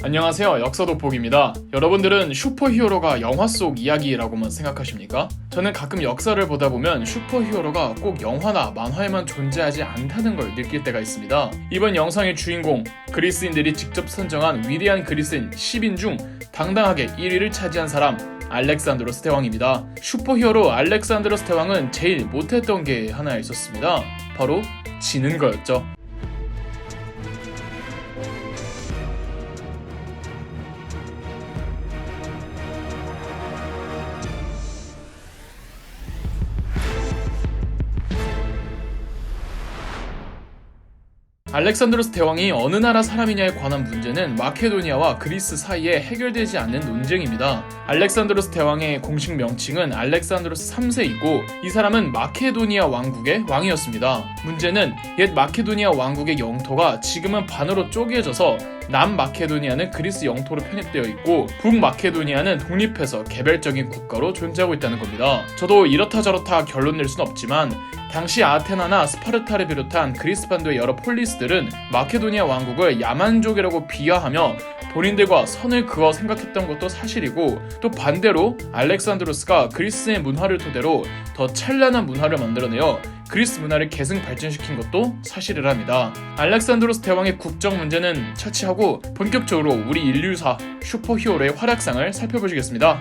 안녕하세요, 역사돋보기입니다. 여러분들은 슈퍼히어로가 영화 속 이야기라고만 생각하십니까? 저는 가끔 역사를 보다 보면 슈퍼히어로가 꼭 영화나 만화에만 존재하지 않다는 걸 느낄 때가 있습니다. 이번 영상의 주인공, 그리스인들이 직접 선정한 위대한 그리스인 10인 중 당당하게 1위를 차지한 사람, 알렉산드로스 대왕입니다. 슈퍼히어로 알렉산드로스 대왕은 제일 못했던 게 하나 있었습니다. 바로 지는 거였죠. 알렉산드로스 대왕이 어느 나라 사람이냐에 관한 문제는 마케도니아와 그리스 사이에 해결되지 않는 논쟁입니다. 알렉산드로스 대왕의 공식 명칭은 알렉산드로스 3세이고 이 사람은 마케도니아 왕국의 왕이었습니다. 문제는 옛 마케도니아 왕국의 영토가 지금은 반으로 쪼개져서 남마케도니아는 그리스 영토로 편입되어 있고 북마케도니아는 독립해서 개별적인 국가로 존재하고 있다는 겁니다. 저도 이렇다 저렇다 결론 낼 순 없지만 당시 아테나나 스파르타를 비롯한 그리스 반도의 여러 폴리스들은 마케도니아 왕국을 야만족이라고 비하하며 본인들과 선을 그어 생각했던 것도 사실이고, 또 반대로 알렉산드로스가 그리스의 문화를 토대로 더 찬란한 문화를 만들어내어 그리스 문화를 계승 발전시킨 것도 사실이랍니다. 알렉산드로스 대왕의 국정 문제는 차치하고 본격적으로 우리 인류사 슈퍼히어로의 활약상을 살펴보시겠습니다.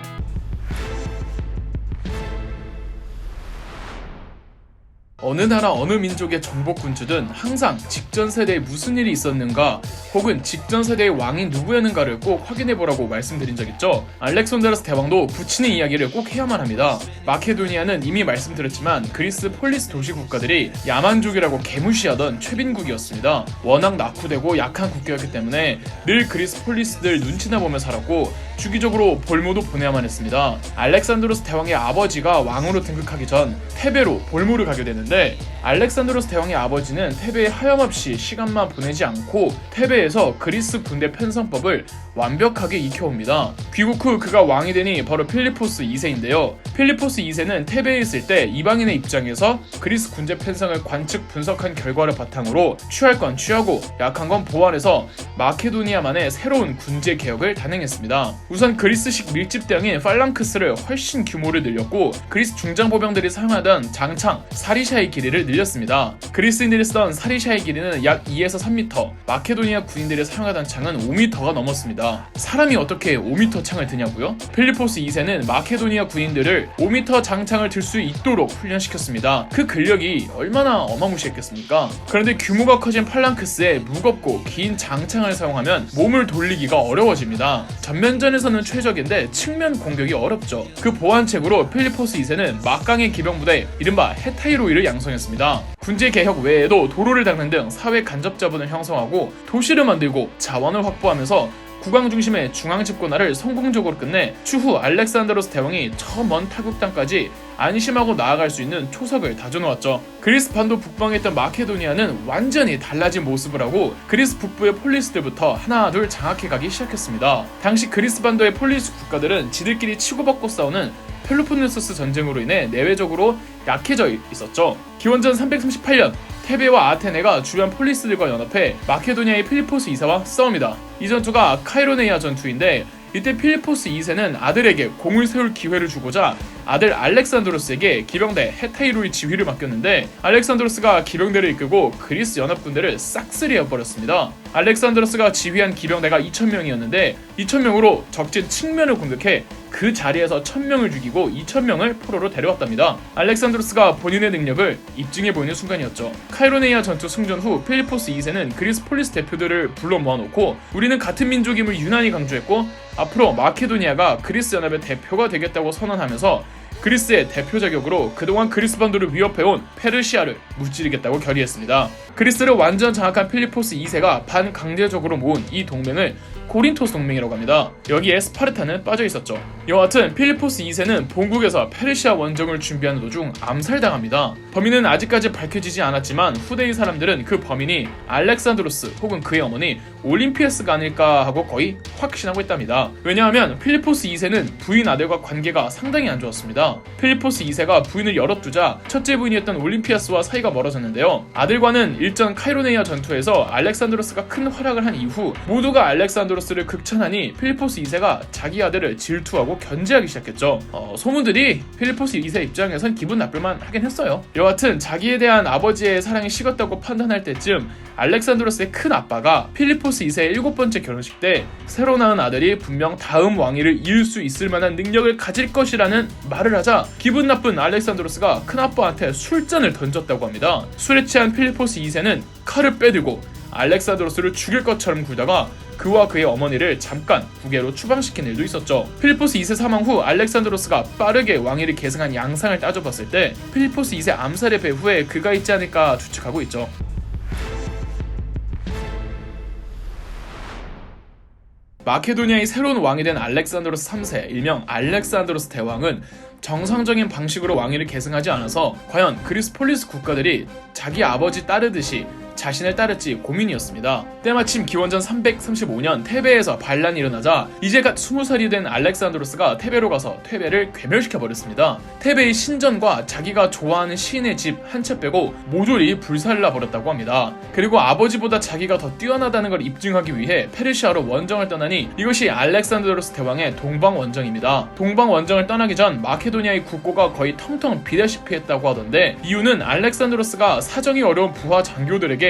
어느 나라 어느 민족의 정복군주든 항상 직전 세대에 무슨 일이 있었는가 혹은 직전 세대의 왕이 누구였는가를 꼭 확인해보라고 말씀드린 적 있죠. 알렉산드로스 대왕도 붙이는 이야기를 꼭 해야만 합니다. 마케도니아는 이미 말씀드렸지만 그리스 폴리스 도시 국가들이 야만족이라고 개무시하던 최빈국이었습니다. 워낙 낙후되고 약한 국가였기 때문에 늘 그리스 폴리스들 눈치나 보며 살았고 주기적으로 볼모도 보내야만 했습니다. 알렉산드로스 대왕의 아버지가 왕으로 등극하기 전 테베로 볼모를 가게 되는데 알렉산드로스 대왕의 아버지는 테베에 하염없이 시간만 보내지 않고 테베에서 그리스 군대 편성법을 완벽하게 익혀옵니다. 귀국 후 그가 왕이 되니 바로 필리포스 2세인데요. 필리포스 2세는 테베에 있을 때 이방인의 입장에서 그리스 군대 편성을 관측 분석한 결과를 바탕으로 취할 건 취하고 약한 건 보완해서 마케도니아만의 새로운 군제 개혁을 단행했습니다. 우선 그리스식 밀집대왕인 팔랑크스를 훨씬 규모를 늘렸고 그리스 중장보병들이 사용하던 장창 사리샤의 길이를 늘렸습니다. 그리스인들이 쓰던 사리샤의 길이는 약 2에서 3m, 마케도니아 군인들이 사용하던 창은 5m가 넘었습니다. 사람이 어떻게 5m 창을 드냐고요? 필리포스 2세는 마케도니아 군인들을 5m 장창을 들 수 있도록 훈련시켰습니다. 그 근력이 얼마나 어마무시했겠습니까? 그런데 규모가 커진 팔랑크스에 무겁고 긴 장창을 사용하면 몸을 돌리기가 어려워집니다. 전면전에서는 최적인데 측면 공격이 어렵죠. 그 보완책으로 필리포스 2세는 막강의 기병부대 이른바 헤타이로이를 양성했습니다. 군제 개혁 외에도 도로를 닦는 등 사회 간접 자본을 형성하고 도시를 만들고 자원을 확보하면서 국왕 중심의 중앙 집권화를 성공적으로 끝내 추후 알렉산드로스 대왕이 저 먼 타국 땅까지 안심하고 나아갈 수 있는 초석을 다져놓았죠. 그리스 반도 북방에 있던 마케도니아는 완전히 달라진 모습을 하고 그리스 북부의 폴리스들부터 하나 둘 장악해가기 시작했습니다. 당시 그리스 반도의 폴리스 국가들은 지들끼리 치고받고 싸우는 펠로폰네소스 전쟁으로 인해 내외적으로 약해져 있었죠. 기원전 338년 테베와 아테네가 주변 폴리스들과 연합해 마케도니아의 필리포스 2세와 싸웁니다. 이 전투가 카이로네이아 전투인데 이때 필리포스 2세는 아들에게 공을 세울 기회를 주고자 아들 알렉산드로스에게 기병대 헤타이로이 지휘를 맡겼는데 알렉산드로스가 기병대를 이끌고 그리스 연합군대를 싹쓸이해버렸습니다. 알렉산드로스가 지휘한 기병대가 2,000명이었는데 2,000명으로 적진 측면을 공격해 그 자리에서 1,000명을 죽이고 2,000명을 포로로 데려왔답니다. 알렉산드로스가 본인의 능력을 입증해 보이는 순간이었죠. 카이로네이아 전투 승전 후 필리포스 2세는 그리스 폴리스 대표들을 불러 모아놓고 우리는 같은 민족임을 유난히 강조했고 앞으로 마케도니아가 그리스 연합의 대표가 되겠다고 선언하면서 그리스의 대표 자격으로 그동안 그리스 반도를 위협해온 페르시아를 무찌르겠다고 결의했습니다. 그리스를 완전 장악한 필리포스 2세가 반강제적으로 모은 이 동맹을 고린토스 동맹이라고 합니다. 여기에 스파르타는 빠져 있었죠. 여하튼 필리포스 2세는 본국에서 페르시아 원정을 준비하는 도중 암살당합니다. 범인은 아직까지 밝혀지지 않았지만 후대의 사람들은 그 범인이 알렉산드로스 혹은 그의 어머니 올림피아스가 아닐까 하고 거의 확신하고 있답니다. 왜냐하면 필리포스 2세는 부인 아들과 관계가 상당히 안 좋았습니다. 필리포스 2세가 부인을 열어두자 첫째 부인이었던 올림피아스와 사이가 멀어졌는데요. 아들과는 일전 카이로네이아 전투에서 알렉산드로스가 큰 활약을 한 이후 모두가 알렉산드로스를 극찬하니 필리포스 2세가 자기 아들을 질투하고 견제하기 시작했죠. 소문들이 필리포스 2세 입장에선 기분 나쁠만 하긴 했어요. 여하튼 자기에 대한 아버지의 사랑이 식었다고 판단할 때쯤 알렉산드로스의 큰 아빠가 필리포스 2세의 7번째 결혼식 때 새로 낳은 아들이 분명 다음 왕위를 이을 수 있을 만한 능력을 가질 것이라는 말을 하자 기분 나쁜 알렉산드로스가 큰 아빠한테 술잔을 던졌다고 합니다. 술에 취한 필리포스 2세는 칼을 빼들고 알렉산드로스를 죽일 것처럼 굴다가 그와 그의 어머니를 잠깐 부계로 추방시킨 일도 있었죠. 필리포스 2세 사망 후 알렉산드로스가 빠르게 왕위를 계승한 양상을 따져봤을 때 필리포스 2세 암살의 배후에 그가 있지 않을까 추측하고 있죠. 마케도니아의 새로운 왕이 된 알렉산드로스 3세, 일명 알렉산드로스 대왕은 정상적인 방식으로 왕위를 계승하지 않아서 과연 그리스 폴리스 국가들이 자기 아버지 따르듯이 자신을 따를지 고민이었습니다. 때마침 기원전 335년 테베에서 반란이 일어나자 이제 갓 20살이 된 알렉산드로스가 테베로 가서 테베를 괴멸시켜버렸습니다. 테베의 신전과 자기가 좋아하는 시인의 집 한 채 빼고 모조리 불살라 버렸다고 합니다. 그리고 아버지보다 자기가 더 뛰어나다는 걸 입증하기 위해 페르시아로 원정을 떠나니 이것이 알렉산드로스 대왕의 동방원정입니다. 동방원정을 떠나기 전 마케도니아의 국고가 거의 텅텅 비다시피 했다고 하던데 이유는 알렉산드로스가 사정이 어려운 부하 장교들에게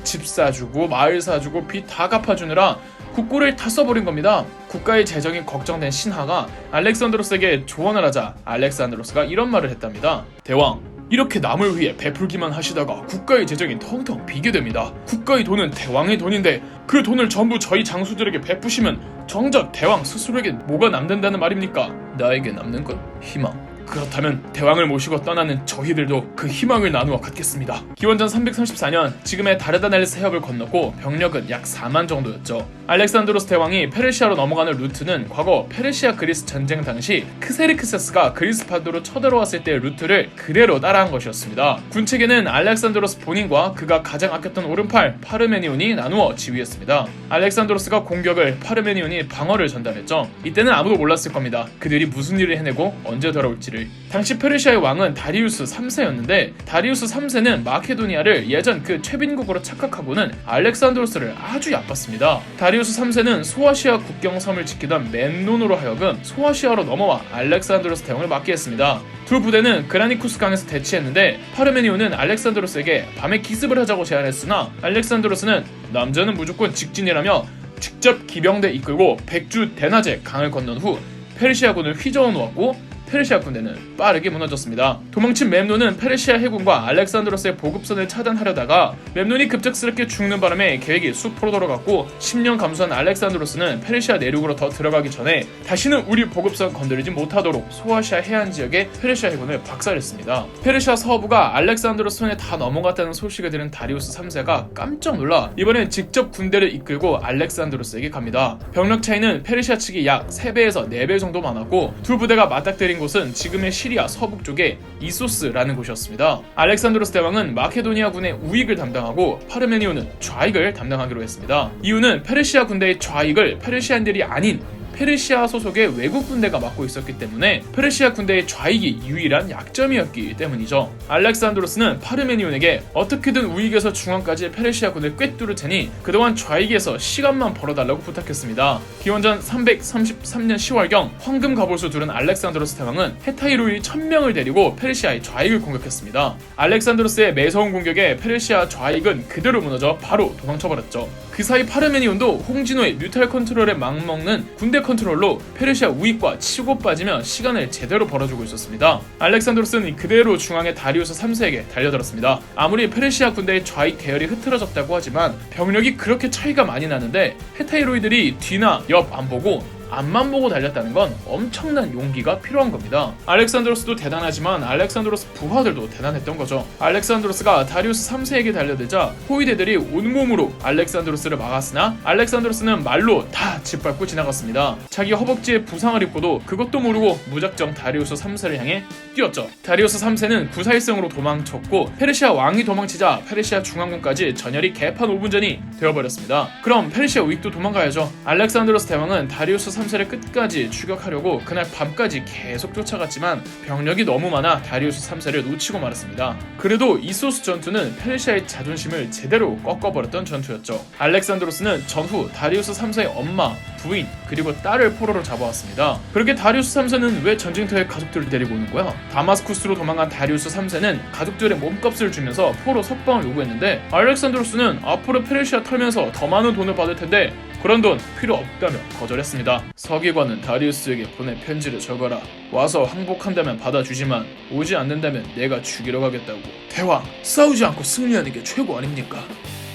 집 사주고 마을 사주고 빚 다 갚아주느라 국고를 다 써버린 겁니다. 국가의 재정이 걱정된 신하가 알렉산드로스에게 조언을 하자 알렉산드로스가 이런 말을 했답니다. 대왕, 이렇게 남을 위해 베풀기만 하시다가 국가의 재정이 텅텅 비게 됩니다. 국가의 돈은 대왕의 돈인데 그 돈을 전부 저희 장수들에게 베푸시면 정작 대왕 스스로에게 뭐가 남는다는 말입니까? 나에게 남는 건 희망. 그렇다면 대왕을 모시고 떠나는 저희들도 그 희망을 나누어 갖겠습니다. 기원전 334년 지금의 다르다넬레스 해협을 건넜고 병력은 약 4만 정도였죠. 알렉산드로스 대왕이 페르시아로 넘어가는 루트는 과거 페르시아 그리스 전쟁 당시 크세르크세스가 그리스 반도로 쳐들어왔을 때의 루트를 그대로 따라한 것이었습니다. 군체계는 알렉산드로스 본인과 그가 가장 아꼈던 오른팔 파르메니온이 나누어 지휘했습니다. 알렉산드로스가 공격을, 파르메니온이 방어를 전달했죠. 이때는 아무도 몰랐을 겁니다. 그들이 무슨 일을 해내고 언제 돌아올지를. 당시 페르시아의 왕은 다리우스 3세였는데 다리우스 3세는 마케도니아를 예전 그 최빈국으로 착각하고는 알렉산드로스를 아주 얕봤습니다. 다리우스 3세는 소아시아 국경섬을 지키던 멤논으로 하여금 소아시아로 넘어와 알렉산드로스 대왕을 맡게 했습니다. 두 부대는 그라니쿠스 강에서 대치했는데 파르메니온은 알렉산드로스에게 밤에 기습을 하자고 제안했으나 알렉산드로스는 남자는 무조건 직진이라며 직접 기병대 이끌고 백주 대낮에 강을 건넌 후 페르시아군을 휘저어 놓았고 페르시아 군대는 빠르게 무너졌습니다. 도망친 멤논은 페르시아 해군과 알렉산드로스의 보급선을 차단하려다가 멤논이 급작스럽게 죽는 바람에 계획이 수포로 돌아갔고 10년 감수한 알렉산드로스는 페르시아 내륙으로 더 들어가기 전에 다시는 우리 보급선 건드리지 못하도록 소아시아 해안 지역에 페르시아 해군을 박살냈습니다. 페르시아 서부가 알렉산드로스 손에 다 넘어갔다는 소식을 들은 다리우스 3세가 깜짝 놀라 이번엔 직접 군대를 이끌고 알렉산드로스에게 갑니다. 병력 차이는 페르시아 측이 약 3배에서 4배 정도 많았고 두 부대가 맞닥뜨린 곳은 지금의 시리아 서북 쪽의 이소스라는 곳이었습니다. 알렉산드로스 대왕은 마케도니아군의 우익을 담당하고 파르메니온은 좌익을 담당하기로 했습니다. 이유는 페르시아 군대의 좌익을 페르시아인들이 아닌 페르시아 소속의 외국 군대가 맡고 있었기 때문에 페르시아 군대의 좌익이 유일한 약점이었기 때문이죠. 알렉산드로스는 파르메니온에게 어떻게든 우익에서 중앙까지 페르시아 군을 꿰뚫을 테니 그동안 좌익에서 시간만 벌어달라고 부탁했습니다. 기원전 333년 10월경 황금 가볼수 두른 알렉산드로스 대왕은 헤타이로이 1000명을 데리고 페르시아의 좌익을 공격했습니다. 알렉산드로스의 매서운 공격에 페르시아 좌익은 그대로 무너져 바로 도망쳐버렸죠. 그 사이 파르메니온도 홍진호의 뮤탈 컨트롤에 막먹는 군대 컨트롤로 페르시아 우익과 치고 빠지며 시간을 제대로 벌어주고 있었습니다. 알렉산드로스는 그대로 중앙의 다리우스 3세에게 달려들었습니다. 아무리 페르시아 군대의 좌익 계열이 흐트러졌다고 하지만 병력이 그렇게 차이가 많이 나는데 헤타이로이들이 뒤나 옆 안 보고 앞만 보고 달렸다는 건 엄청난 용기가 필요한 겁니다. 알렉산드로스도 대단하지만 알렉산드로스 부하들도 대단했던 거죠. 알렉산드로스가 다리우스 3세에게 달려들자 호위대들이 온몸으로 알렉산드로스를 막았으나 알렉산드로스는 말로 다 짓밟고 지나갔습니다. 자기 허벅지에 부상을 입고도 그것도 모르고 무작정 다리우스 3세를 향해 뛰었죠. 다리우스 3세는 구사일성으로 도망쳤고 페르시아 왕이 도망치자 페르시아 중앙군까지 전열이 개판 5분 전이 되어버렸습니다. 그럼 페르시아 우익도 도망가야죠. 알렉산드로스 대왕은 다리우스 3세를 끝까지 추격하려고 그날 밤까지 계속 쫓아갔지만 병력이 너무 많아 다리우스 3세를 놓치고 말았습니다. 그래도 이소스 전투는 페르시아의 자존심을 제대로 꺾어버렸던 전투였죠. 알렉산드로스는 전후 다리우스 3세의 엄마, 부인, 그리고 딸을 포로로 잡아왔습니다. 그렇게 다리우스 3세는 왜 전쟁터에 가족들을 데리고 오는 거야? 다마스쿠스로 도망간 다리우스 3세는 가족들의 몸값을 주면서 포로 석방을 요구했는데 알렉산드로스는 앞으로 페르시아 털면서 더 많은 돈을 받을 텐데 그런 돈 필요 없다며 거절했습니다. 서기관은 다리우스에게 보낸 편지를 적어라. 와서 항복한다면 받아주지만 오지 않는다면 내가 죽이러 가겠다고. 대왕, 싸우지 않고 승리하는 게 최고 아닙니까?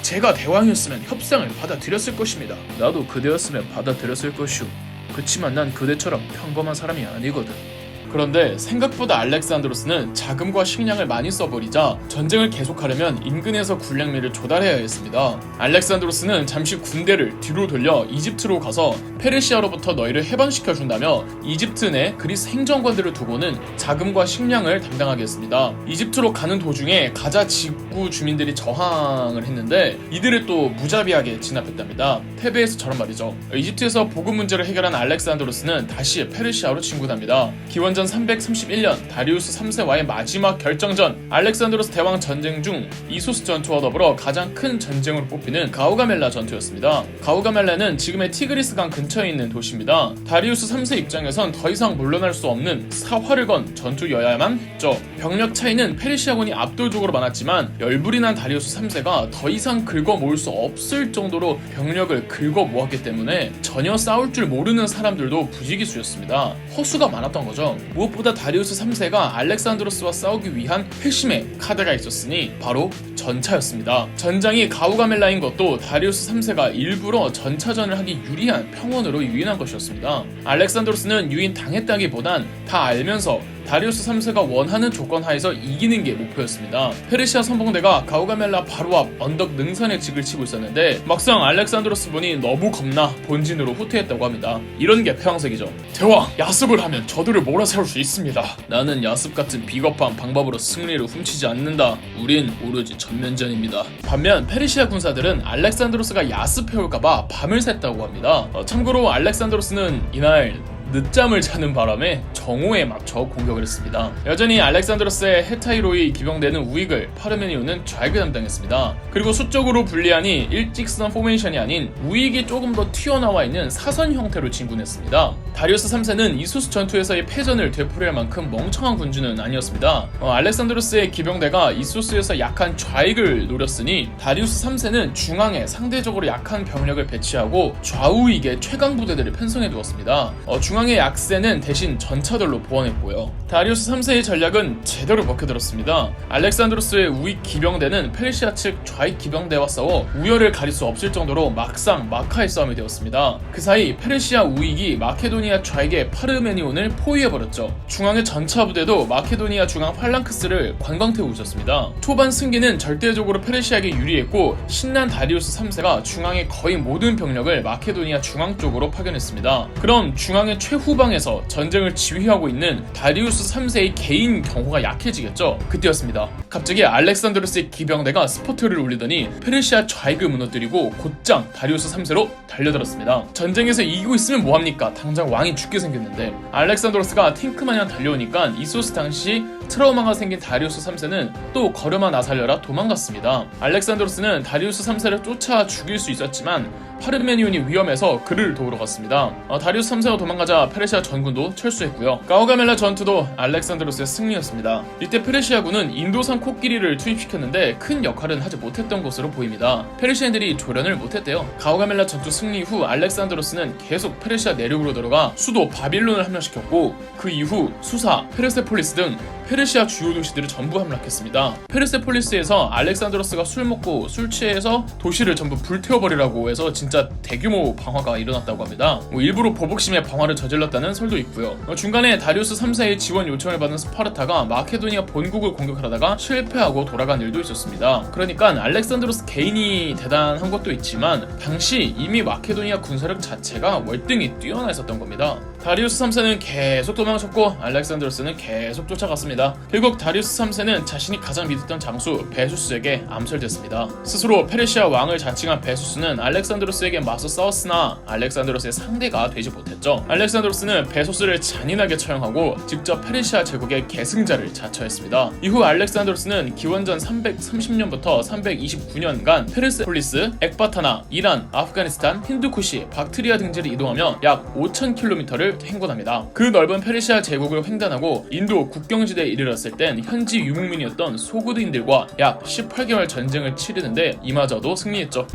제가 대왕이었으면 협상을 받아들였을 것입니다. 나도 그대였으면 받아들였을 것이오. 그치만 난 그대처럼 평범한 사람이 아니거든. 그런데 생각보다 알렉산드로스는 자금과 식량을 많이 써버리자 전쟁을 계속하려면 인근에서 군량미를 조달해야 했습니다. 알렉산드로스는 잠시 군대를 뒤로 돌려 이집트로 가서 페르시아로부터 너희를 해방시켜준다며 이집트 내 그리스 행정관들을 두고는 자금과 식량을 담당하게 했습니다. 이집트로 가는 도중에 가자 지구 주민들이 저항을 했는데 이들을 또 무자비하게 진압했답니다. 테베에서 저런 말이죠. 이집트에서 보급 문제를 해결한 알렉산드로스는 다시 페르시아로 진군합니다. 기원전 331년 다리우스 3세와의 마지막 결정전, 알렉산드로스 대왕 전쟁 중 이소스 전투와 더불어 가장 큰 전쟁으로 뽑히는 가우가멜라 전투였습니다. 가우가멜라는 지금의 티그리스강 근처에 있는 도시입니다. 다리우스 3세 입장에선 더 이상 물러날 수 없는 사활을 건 전투여야만 했죠. 병력 차이는 페르시아군이 압도적으로 많았지만 열불이 난 다리우스 3세가 더 이상 긁어 모을 수 없을 정도로 병력을 긁어 모았기 때문에 전혀 싸울 줄 모르는 사람들도 부지기수였습니다. 허수가 많았던 거죠. 무엇보다 다리우스 3세가 알렉산드로스와 싸우기 위한 핵심의 카드가 있었으니 바로 전차였습니다. 전장이 가우가멜라인 것도 다리우스 3세가 일부러 전차전을 하기 유리한 평원으로 유인한 것이었습니다. 알렉산드로스는 유인당했다기보단 다 알면서 다리우스 3세가 원하는 조건 하에서 이기는 게 목표였습니다. 페르시아 선봉대가 가우가멜라 바로 앞 언덕 능선에 직을 치고 있었는데 막상 알렉산드로스 분이 너무 겁나 본진으로 후퇴했다고 합니다. 이런 게 폐왕색이죠. 대왕, 야습을 하면 저들을 몰아세울 수 있습니다. 나는 야습 같은 비겁한 방법으로 승리를 훔치지 않는다. 우린 오로지 전면전입니다. 반면 페르시아 군사들은 알렉산드로스가 야습해올까봐 밤을 샜다고 합니다. 참고로 알렉산드로스는 이날 늦잠을 자는 바람에 정오에 맞춰 공격을 했습니다. 여전히 알렉산드로스의 헤타이로이 기병대는 우익을, 파르메니온은 좌익을 담당했습니다. 그리고 수적으로 불리하니 일직선 포메이션이 아닌 우익이 조금 더 튀어나와 있는 사선 형태로 진군했습니다. 다리우스 3세는 이소스 전투에서의 패전을 되풀이할 만큼 멍청한 군주는 아니었습니다. 알렉산드로스의 기병대가 이소스에서 약한 좌익을 노렸으니 다리우스 3세는 중앙에 상대적으로 약한 병력을 배치하고 좌우익에 최강 부대들을 편성해 두었습니다. 중앙의 약세는 대신 전차들로 보완했고요. 다리우스 3세의 전략은 제대로 먹혀들었습니다. 알렉산드로스의 우익 기병대는 페르시아 측 좌익 기병대와 싸워 우열을 가릴 수 없을 정도로 막상 막하의 싸움이 되었습니다. 그 사이 페르시아 우익이 마케도니아 좌익의 파르메니온을 포위해버렸죠. 중앙의 전차 부대도 마케도니아 중앙 팔랑크스를 관광태우고 있었습니다. 초반 승기는 절대적으로 페르시아에게 유리했고 신난 다리우스 3세가 중앙의 거의 모든 병력을 마케도니아 중앙 쪽으로 파견했습니다. 그럼 중앙의 최후방에서 전쟁을 지휘하고 있는 다리우스 3세의 개인 경호가 약해지겠죠. 그때였습니다. 갑자기 알렉산드로스의 기병대가 스포트를 울리더니 페르시아 좌익을 무너뜨리고 곧장 다리우스 3세로 달려들었습니다. 전쟁에서 이기고 있으면 뭐합니까? 당장 왕이 죽게 생겼는데 알렉산드로스가 탱크마냥 달려오니까 이소스 당시 트라우마가 생긴 다리우스 3세는 또 걸음아 나 살려라 도망갔습니다. 알렉산드로스는 다리우스 3세를 쫓아 죽일 수 있었지만 파르메니온이 위험해서 그를 도우러 갔습니다. 다리우스 3세가 도망가자 페르시아 전군도 철수했고요. 가우가멜라 전투도 알렉산드로스의 승리였습니다. 이때 페르시아군은 인도산 코끼리를 투입시켰는데 큰 역할은 하지 못했던 것으로 보입니다. 페르시아인들이 조련을 못했대요. 가우가멜라 전투 승리 후 알렉산드로스는 계속 페르시아 내륙으로 들어가 수도 바빌론을 함락시켰고 그 이후 수사, 페르세폴리스 등 페르시아 주요 도시들을 전부 함락했습니다. 페르세폴리스에서 알렉산드로스가 술 먹고 술 취해서 도시를 전부 불태워버리라고 해서 진짜 대규모 방화가 일어났다고 합니다. 일부러 보복심에 방화를 저질렀다는 설도 있고요. 중간에 다리우스 3세의 지원 요청을 받은 스파르타가 마케도니아 본국을 공격하다가 실패하고 돌아간 일도 있었습니다. 그러니까 알렉산드로스 개인이 대단한 것도 있지만 당시 이미 마케도니아 군사력 자체가 월등히 뛰어나 있었던 겁니다. 다리우스 3세는 계속 도망쳤고 알렉산드로스는 계속 쫓아갔습니다. 결국 다리우스 3세는 자신이 가장 믿었던 장수 베수스에게 암살됐습니다. 스스로 페르시아 왕을 자칭한 베수스는 알렉산드로스에게 맞서 싸웠으나 알렉산드로스의 상대가 되지 못했죠. 알렉산드로스는 베수스를 잔인하게 처형하고 직접 페르시아 제국의 계승자를 자처했습니다. 이후 알렉산드로스는 기원전 330년부터 329년간 페르세폴리스, 엑바타나, 이란, 아프가니스탄, 힌두쿠시, 박트리아 등지를 이동하며 약 5,000km를 행군합니다. 그 넓은 페르시아 제국을 횡단하고 인도 국경지대에 이르렀을 땐 현지 유목민이었던 소구드인들과 약 18개월 전쟁을 치르는데 이마저도 승리했죠.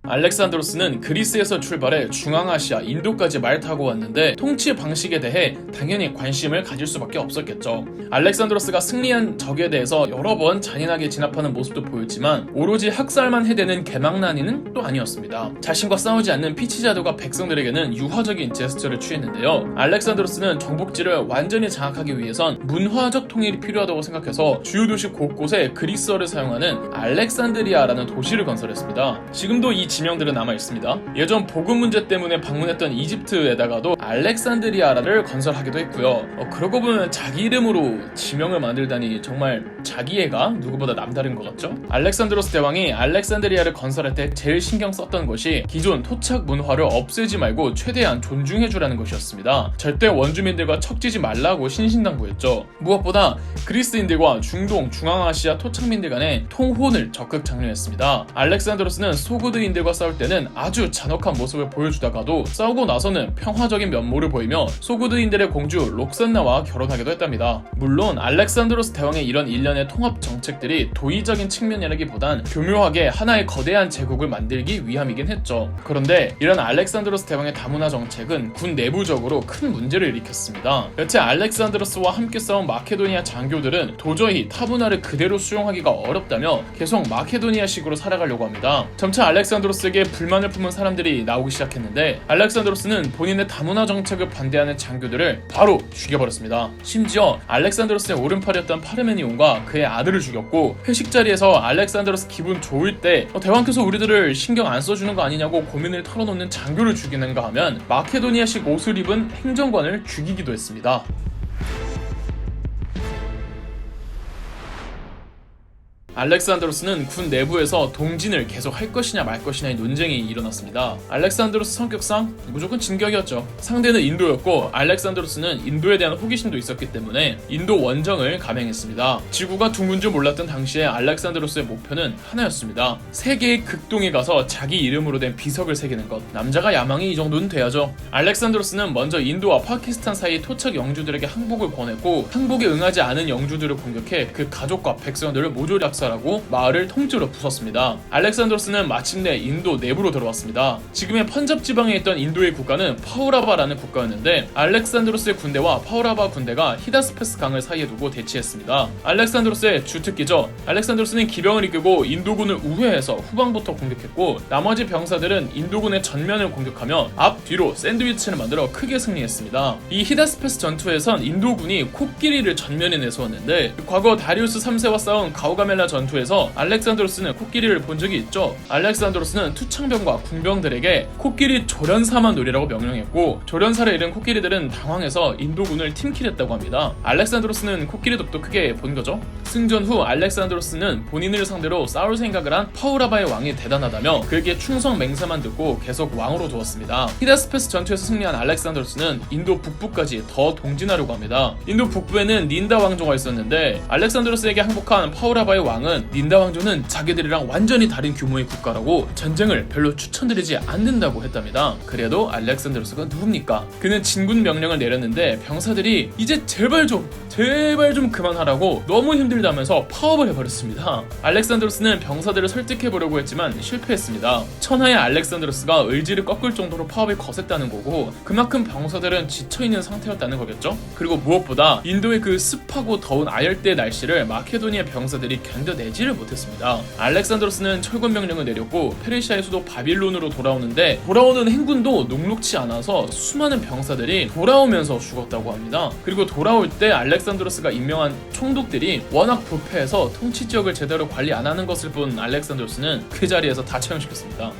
알렉산드로스는 그리스에서 출발해 중앙아시아, 인도까지 말 타고 왔는데 통치 방식에 대해 당연히 관심을 가질 수밖에 없었겠죠. 알렉산드로스가 승리한 적에 대해서 여러 번 잔인하게 진압하는 모습도 보였지만 오로지 학살만 해대는 개망나니는 또 아니었습니다. 자신과 싸우지 않는 피치자도가 백성들에게는 유화적인 제스처를 취했는데요. 알렉산드로스는 정복지를 완전히 장악하기 위해선 문화적 통일이 필요하다고 생각해서 주요 도시 곳곳에 그리스어를 사용하는 알렉산드리아라는 도시를 건설했습니다. 지금도 이 지명들은 남아있습니다. 예전 복음 문제 때문에 방문했던 이집트에다가도 알렉산드리아를 건설하기도 했고요. 그러고 보면 자기 이름으로 지명을 만들다니 정말 자기 애가 누구보다 남다른 것 같죠? 알렉산드로스 대왕이 알렉산드리아를 건설할 때 제일 신경 썼던 것이 기존 토착 문화를 없애지 말고 최대한 존중해주라는 것이었습니다. 절대 원주민들과 척지지 말라고 신신당부했죠. 무엇보다 그리스인들과 중동, 중앙아시아 토착민들 간의 통혼을 적극 장려했습니다. 알렉산드로스는 소구드인들과 싸울 때는 아주 잔혹한 모습을 보여주다가도 싸우고 나서는 평화적인 면모를 보이며 소구드인들의 공주 록산나와 결혼하기도 했답니다. 물론 알렉산드로스 대왕의 이런 일련의 통합 정책들이 도의적인 측면이라기보단 교묘하게 하나의 거대한 제국을 만들기 위함이긴 했죠. 그런데 이런 알렉산드로스 대왕의 다문화 정책은 군 내부적으로 큰 문제를 일으켰습니다. 여태 알렉산드로스와 함께 싸운 마케도니아 장교들은 도저히 타문화를 그대로 수용하기가 어렵다며 계속 마케도니아식으로 살아가려고 합니다. 점차 알렉산드로스에게 불만을 품은 사람들이 나오기 시작했는데 알렉산드로스는 본인의 다문화 정책을 반대하는 장교들을 바로 죽여버렸습니다. 심지어 알렉산드로스의 오른팔이었던 파르메니온과 그의 아들을 죽였고 회식 자리에서 알렉산드로스 기분 좋을 때 대왕께서 우리들을 신경 안 써주는 거 아니냐고 고민을 털어놓는 장교를 죽이는가 하면 마케도니아식 옷을 입은 행정관을 죽이기도 했습니다. 알렉산드로스는 군 내부에서 동진을 계속 할 것이냐 말 것이냐의 논쟁이 일어났습니다. 알렉산드로스 성격상 무조건 진격이었죠. 상대는 인도였고 알렉산드로스는 인도에 대한 호기심도 있었기 때문에 인도 원정을 감행했습니다. 지구가 둥근 줄 몰랐던 당시에 알렉산드로스의 목표는 하나였습니다. 세계의 극동에 가서 자기 이름으로 된 비석을 새기는 것. 남자가 야망이 이 정도는 돼야죠. 알렉산드로스는 먼저 인도와 파키스탄 사이 토착 영주들에게 항복을 권했고 항복에 응하지 않은 영주들을 공격해 그 가족과 백성들을 모조리 학살하고 마을을 통째로 부쉈습니다. 알렉산드로스는 마침내 인도 내부로 들어왔습니다. 지금의 펀잡 지방에 있던 인도의 국가는 파우라바라는 국가였는데 알렉산드로스의 군대와 파우라바 군대가 히다스페스 강을 사이에 두고 대치했습니다. 알렉산드로스의 주특기죠. 알렉산드로스는 기병을 이끌고 인도군을 우회해서 후방부터 공격했고 나머지 병사들은 인도군의 전면을 공격하며 앞, 뒤로 샌드위치를 만들어 크게 승리했습니다. 이 히다스페스 전투에선 인도군이 코끼리를 전면에 내세웠는데 과거 다리우스 3세와 싸운 가우가멜라 전투에서 알렉산드로스는 코끼리를 본 적이 있죠. 알렉산드로스는 투창병과 군병들에게 코끼리 조련사만 노리라고 명령했고 조련사를 잃은 코끼리들은 당황해서 인도군을 팀킬했다고 합니다. 알렉산드로스는 코끼리 덕도 크게 본 거죠. 승전 후 알렉산드로스는 본인을 상대로 싸울 생각을 한 파우라바의 왕이 대단하다며 그에게 충성 맹세만 듣고 계속 왕으로 두었습니다. 히다스페스 전투에서 승리한 알렉산드로스는 인도 북부까지 더 동진하려고 합니다. 인도 북부에는 닌다 왕조가 있었는데 알렉산드로스에게 항복한 파우라바의 왕 왕은 닌다 왕조는 자기들이랑 완전히 다른 규모의 국가라고 전쟁을 별로 추천드리지 않는다고 했답니다. 그래도 알렉산드로스가 누굽니까? 그는 진군 명령을 내렸는데 병사들이 이제 제발 좀 그만하라고 너무 힘들다면서 파업을 해버렸습니다. 알렉산드로스는 병사들을 설득해보려고 했지만 실패했습니다. 천하의 알렉산드로스가 의지를 꺾을 정도로 파업에 거셌다는 거고 그만큼 병사들은 지쳐있는 상태였다는 거겠죠? 그리고 무엇보다 인도의 그 습하고 더운 아열대 날씨를 마케도니아 병사들이 견뎌내지를 못했습니다. 알렉산드로스는 철권 명령을 내렸고 페르시아의 수도 바빌론으로 돌아오는데 돌아오는 행군도 녹록치 않아서 수많은 병사들이 돌아오면서 죽었다고 합니다. 그리고 돌아올 때 알렉산드로스가 임명한 총독들이 워낙 부패해서 통치 지역을 제대로 관리 안 하는 것을 본 알렉산드로스는 그 자리에서 다 처형시켰습니다.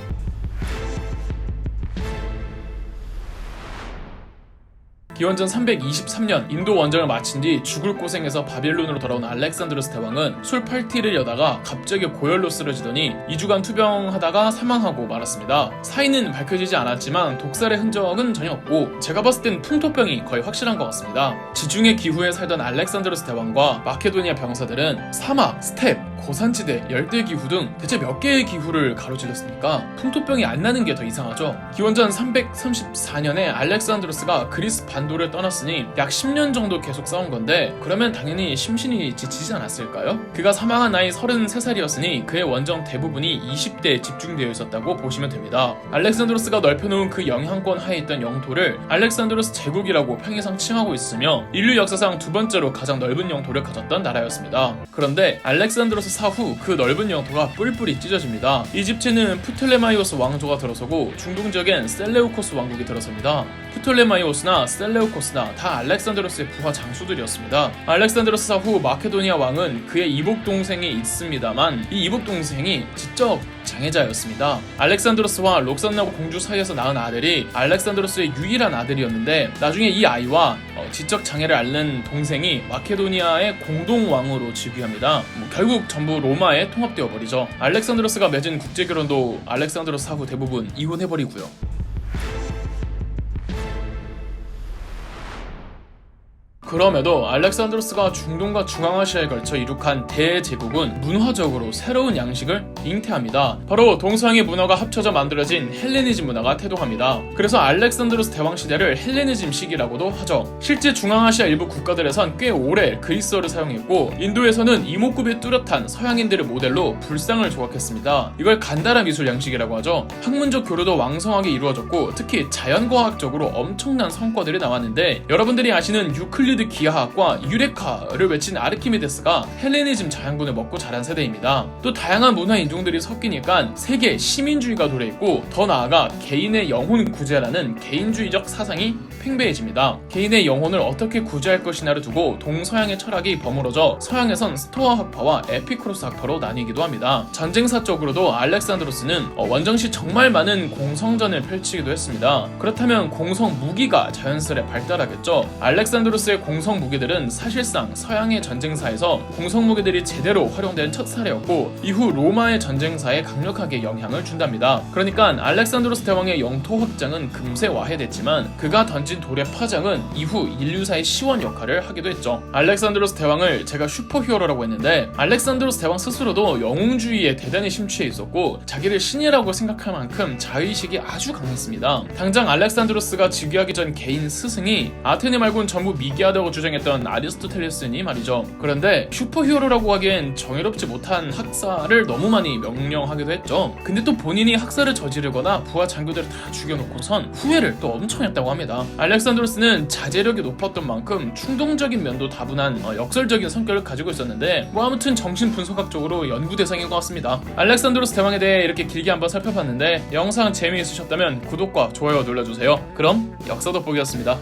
기원전 323년 인도 원정을 마친 뒤 죽을 고생해서 바빌론으로 돌아온 알렉산드로스 대왕은 술 파티를 여다가 갑자기 고열로 쓰러지더니 2주간 투병하다가 사망하고 말았습니다. 사인은 밝혀지지 않았지만 독살의 흔적은 전혀 없고 제가 봤을 땐 풍토병이 거의 확실한 것 같습니다. 지중해 기후에 살던 알렉산드로스 대왕과 마케도니아 병사들은 사막, 스텝, 고산지대, 열대기후 등 대체 몇 개의 기후를 가로질렀습니까? 풍토병이 안 나는 게 더 이상하죠. 기원전 334년에 알렉산드로스가 그리스 반도를 떠났으니 약 10년 정도 계속 싸운 건데 그러면 당연히 심신이 지치지 않았을까요? 그가 사망한 나이 33살이었으니 그의 원정 대부분이 20대에 집중되어 있었다고 보시면 됩니다. 알렉산드로스가 넓혀놓은 그 영향권 하에 있던 영토를 알렉산드로스 제국이라고 평행상 칭하고 있으며 인류 역사상 두 번째로 가장 넓은 영토를 가졌던 나라였습니다. 그런데 알렉산드로스 사후 그 넓은 영토가 뿔뿔이 찢어집니다. 이집트는 프톨레마이오스 왕조가 들어서고 중동 지역엔 셀레우코스 왕국이 들어섭니다. 프톨레마이오스나 셀레우코스나 다 알렉산드로스의 부하 장수들이었습니다. 알렉산드로스 사후 마케도니아 왕은 그의 이복 동생이 있습니다만 이 이복 동생이 지적 장애자였습니다. 알렉산드로스와 록산나 공주 사이에서 낳은 아들이 알렉산드로스의 유일한 아들이었는데 나중에 이 아이와 지적 장애를 앓는 동생이 마케도니아의 공동왕으로 즉위합니다. 결국 전부 로마에 통합되어 버리죠. 알렉산드로스가 맺은 국제결혼도 알렉산드로스 사후 대부분 이혼해버리고요. 그럼에도 알렉산드로스가 중동과 중앙아시아에 걸쳐 이룩한 대제국은 문화적으로 새로운 양식을 잉태합니다. 바로 동서양의 문화가 합쳐져 만들어진 헬레니즘 문화가 태동합니다. 그래서 알렉산드로스 대왕 시대를 헬레니즘 시기라고도 하죠. 실제 중앙아시아 일부 국가들에선 꽤 오래 그리스어를 사용했고 인도에서는 이목구비 뚜렷한 서양인들을 모델로 불상을 조각했습니다. 이걸 간다라 미술 양식이라고 하죠. 학문적 교류도 왕성하게 이루어졌고 특히 자연과학적으로 엄청난 성과들이 나왔는데 여러분들이 아시는 유클리드 기하학과 유레카를 외친 아르키메데스가 헬레니즘 자양분을 먹고 자란 세대입니다. 또 다양한 문화 인종들이 섞이니까 세계 시민주의가 도래했고 더 나아가 개인의 영혼 구제라는 개인주의적 사상이 팽배해집니다. 개인의 영혼을 어떻게 구제할 것이냐를 두고 동서양의 철학이 버무러져 서양에선 스토아 학파와 에피쿠로스 학파로 나뉘기도 합니다. 전쟁사적으로도 알렉산드로스는 원정시 정말 많은 공성전을 펼치기도 했습니다. 그렇다면 공성 무기가 자연스레 발달하겠죠. 알렉산드로스의 공성 무기들은 사실상 서양의 전쟁사에서 공성 무기들이 제대로 활용된 첫 사례였고 이후 로마의 전쟁사에 강력하게 영향을 준답니다. 그러니까 알렉산드로스 대왕의 영토 확장은 금세 와해됐지만 그가 던진 돌의 파장은 이후 인류사의 시원 역할을 하기도 했죠. 알렉산드로스 대왕을 제가 슈퍼히어로라고 했는데 알렉산드로스 대왕 스스로도 영웅주의에 대단히 심취해 있었고 자기를 신이라고 생각할 만큼 자의식이 아주 강했습니다. 당장 알렉산드로스가 즉위하기 전 개인 스승이 아테네 말고는 전부 미개하다고 주장했던 아리스토텔레스니 말이죠. 그런데 슈퍼히어로라고 하기엔 정의롭지 못한 학살을 너무 많이 명령하기도 했죠. 근데 또 본인이 학살을 저지르거나 부하 장교들을 다 죽여놓고선 후회를 또 엄청 했다고 합니다. 알렉산드로스는 자제력이 높았던 만큼 충동적인 면도 다분한 역설적인 성격을 가지고 있었는데 아무튼 정신분석학적으로 연구 대상인 것 같습니다. 알렉산드로스 대왕에 대해 이렇게 길게 한번 살펴봤는데 영상 재미있으셨다면 구독과 좋아요 눌러주세요. 그럼 역사 돋보기였습니다.